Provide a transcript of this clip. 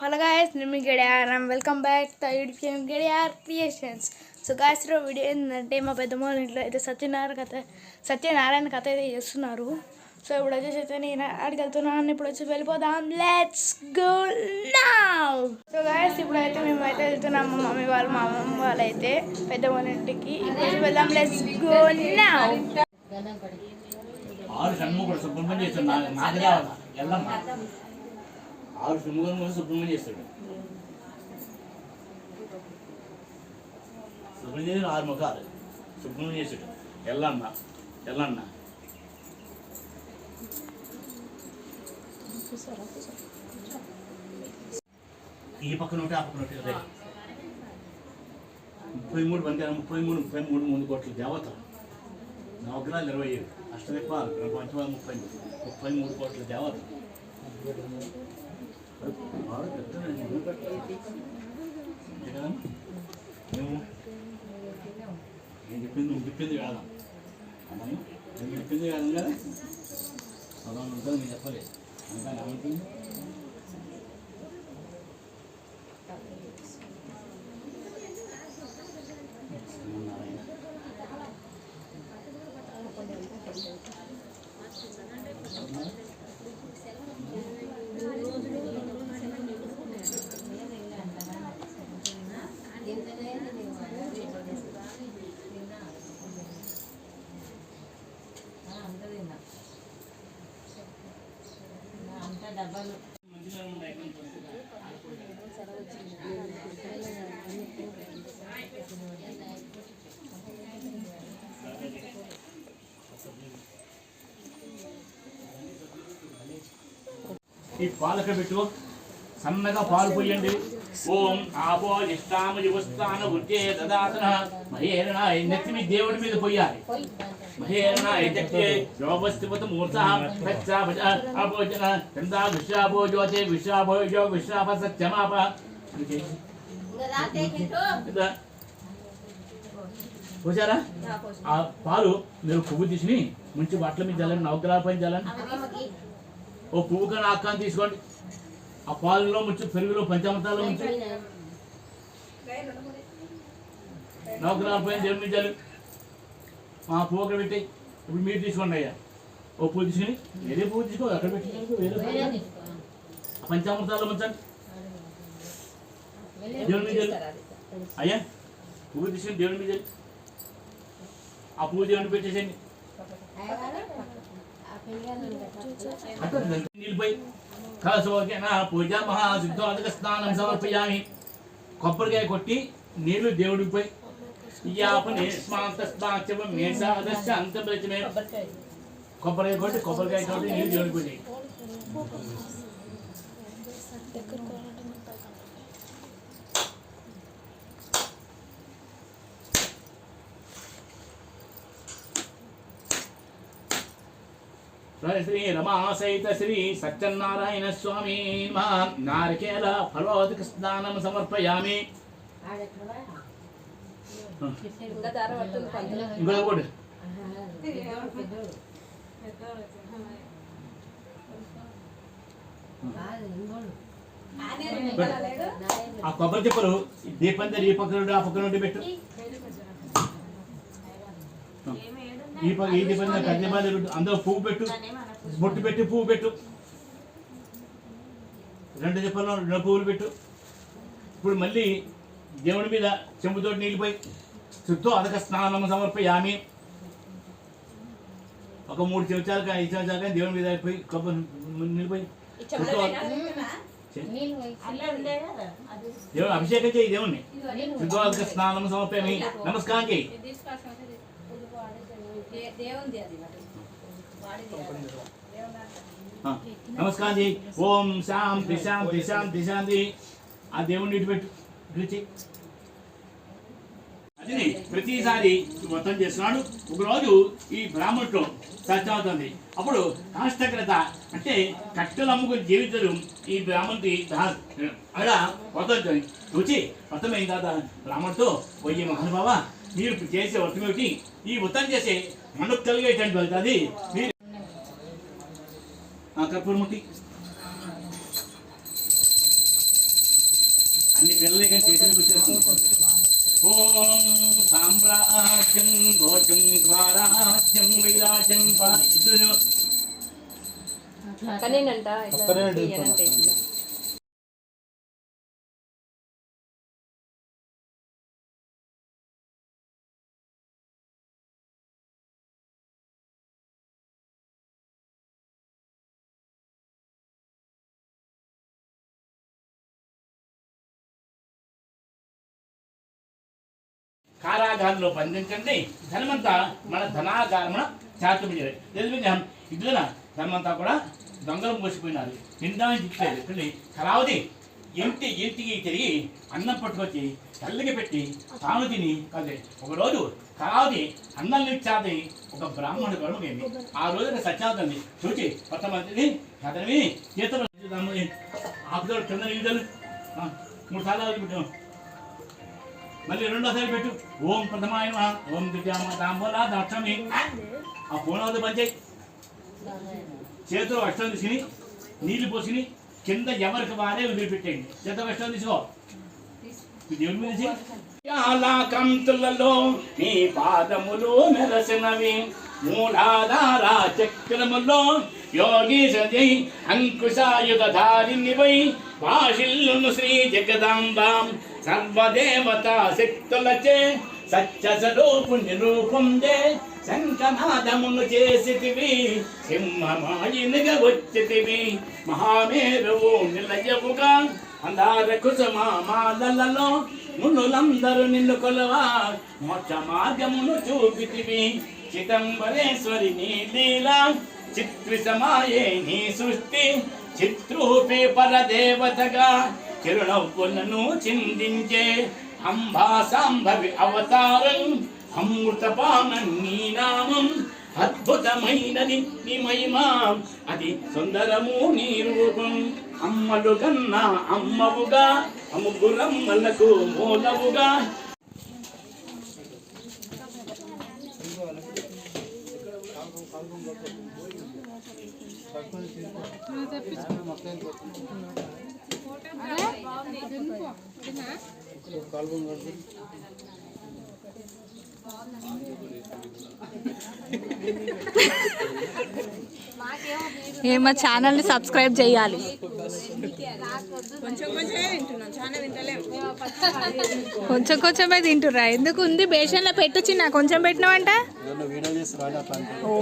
Hello guys, నేను మీ Gadiyar and welcome back to YouTube channel Gadiyar creations. So guys ఈరోజు video ఏంటంటే మా పెద్దమ్మ ఇంట్లో అయితే సత్యనారాయణ కథ అయితే చేస్తున్నారు. సో ఇప్పుడు వచ్చేసి నేను ఆడికి వెళ్తున్నాను. ఇప్పుడు వచ్చి వెళ్ళిపోదాం. Let's go now. So guys ఇప్పుడైతే మేము అయితే వెళ్తున్నాం. మా మమ్మీ వాళ్ళు మా అమ్మమ్మ వాళ్ళు అయితే పెద్దమ్మ ఇంటికి. ఇప్పుడు వెళ్దాం. Let's go now. ఆరు సుముఖం సుబ్రహ్మణ్యం చేస్తాడు. సుబ్రహ్మణ్యం ఆరు ముఖాలు సుబ్రహ్మణ్యం చేస్తాడు. ఎల్లన్న ఈ పక్కన ఒకటి ఆ పక్కన ఒకటి అదే 33 బంగారం 33 ముందు కోట్ల దేవత నవగ్రహాలు 27 అష్టదిక్పాలు పంచమాలు 33 కోట్ల దేవత. నేను చెప్పింది కాదా నేను చెప్పింది కాదు కదా అలా ఉంటుంది. నేను చెప్పలేదు అంతా ఏమంటుంది. డబ్బాలు ఈ పాలక పెట్టు సన్నగా పాలు పోయండి. ఓం ఆపో ఇష్టామ యువస్థాన వృత్తే దదాతన మహేరణ నెత్తి మీ దేవుడి మీద పోయాలి. మహేరణ ఎజక్తే యోగస్థిపత మూర్ధః తచ్చాభజ అభోజన చందా విశ్రాభోజోతే విశ్రాభోజో విశ్రాభ సత్యమాప. పోసారా? ఆ పాలు మీరు పువ్వు తీసుకుని మంచి బట్టల మీద చల్లండి. నవగ్రహాల పైన చల్లండి. ఓ పువ్వు కానీ ఆకాన్ని తీసుకోండి. ఆ పాలలో ముంచు, పెరుగులో పంచామృతాల్లో ముంచు. నవగ్రహాల పైన దేవుని మీద చల్లు. మా పువ్వు అక్కడ పెట్టి ఇప్పుడు మీరు తీసుకోండి అయ్యా. ఓ పువ్వు తీసుకుని వేరే పువ్వు తీసుకో అక్కడ పెట్టి వేరే పంచామృతాల్లో ముంచండి. దేవుని మీద చల్లు అయ్యా. పువ్వు తీసుకుని దేవుని మీద చల్లు. ఆ పువ్వు దేవుని పెట్టేసేయండి. నీళ్ళపై కలసోకేనా పూజ మహాసిద్ధోదక స్నానం సమర్పయామి. కొబ్బరికాయ కొట్టి నీళ్లు దేవుడిపై కొబ్బరికాయ కొట్టి నీళ్ళు దేవుడిపోయి శ్రీ రమా సహిత శ్రీ సత్యనారాయణ స్వామి నారికేల ఫలోదక స్నానం సమర్పయామి. ఇంకోటి ఆ కొబ్బరి చెప్పలు దీపం దగ్గర ఈ పక్క నుండి ఆ పక్క నుండి పెట్టు. ఈ దీపం దగ్గర అందరూ పువ్వు పెట్టు, బొట్టు పెట్టి పువ్వు పెట్టు. 2 చెప్పలు 2 పువ్వులు పెట్టు. ఇప్పుడు మళ్ళీ దేవుడి మీద చెంబుతోటి నీళ్ళిపోయి చుట్టూ అదక స్నానం సమర్పయామి. ఒక 3 చెంచాలు కానీ 5 చెంచాలు కానీ దేవుడి మీద పోయి కొబ్బరి నీళ్ళిపోయి దేవుడు అభిషేకం చేయి. దేవుణ్ణి చుట్టూ అదక స్నానం సమర్పయామి. నమస్కారం చేయి. నమస్కారం చేయి. ఓం శాంతి శాంతి శాంతి శాంతి. ఆ దేవుణ్ణి ఇటు పెట్టు. అది ప్రతిసారి వ్రతం చేస్తున్నాడు. ఒకరోజు ఈ బ్రాహ్మణుడు సత్యమవుతుంది. అప్పుడు కాష్టగ్రత అంటే కట్టెలు అమ్ముకుని జీవితాలు ఈ బ్రాహ్మణుడి అలా వ్రతం వచ్చి వ్రతమైన తర్వాత బ్రాహ్మణుడితో పోయి మహానుభావ మీరు చేసే వ్రతం ఏమిటి? ఈ వ్రతం చేసే మనకు కలిగేటువంటి వెళ్తుంది. మీరు కర్పూరముట్టి లేక చేతులు ఓం సామ్రాజ్యం భోజం స్వరాజ్యం వైరాజ్యం పారిద్రు కనేనంట ఇట్లా తీయనంటే కారాగారంలో బంధించండి ధనమంతా మన ధనాగారమున చాటుమిడి ఇదిన ధనమంతా కూడా దొంగలు మోసిపోయినారు తినడానికి ఇచ్చేది వెళ్ళి కళావతి ఇంటికి తిరిగి అన్నం పట్టుకొచ్చి తల్లికి పెట్టి తాను తిని కలిసి ఒకరోజు కళావతి అన్నం ఇచ్చాది ఒక బ్రాహ్మణుడు గొడవైంది ఆ రోజున సత్యావతి చూచి కొంతమందిని అతని చేతులు ఆకుదోడు కింద నిలుదలు 3 సార్లు పెట్టాం మళ్ళీ రెండోసారి పెట్టు ఓం ప్రథమాయ ఓం దివ్యామ తాంబోలా దాక్షమి ఆ పూర్ణవతి పంచే చేతిలో అష్టం తీసుకుని నీళ్లు పోసుకుని కింద ఎవరికి వారే వదిలిపెట్టేయండి చేతిలో అష్టం తీసుకో దేవుని మీద కంతులలో నీ పాదములు మెరసినవి మూలాధార చక్రములో యోగీశి అంకుశాయుధారినివై భాషిల్లును శ్రీ జగదాంబాం సర్వదేవత శక్తులచే సత్య స్వరూపు నిరూపందే శంఖనాదమును చేసితివి సింహమాయినిగా వచ్చితివి మహామేరువు నిలయవుగా అందార కుసుమాలలో మునులందరూ నిన్ను కొలవా మోక్ష మార్గమును చూపితివి చిదంబరేశ్వరి నీ లీలా చిత్విసమాయే నీ సృష్టి చిత్రూపే పరదేవతగా చిరునవ్వులను చిందించే అంబా సాంభవి అవతారం అమృతపానం నీ నామం అద్భుతమైనది నీ మహిమా అది సుందరము నీ రూపం అమ్మలు కన్నా అమ్మవుగా ముగ్గురమ్మలకు మూలవుగా మా ఛానల్ని సబ్స్క్రైబ్ చేయాలి. కొంచెం కొంచెమే తింటురా ఎందుకు ఉంది బేషన్లో పెట్టు చిన్న కొంచెం పెట్టినావంట. ఓ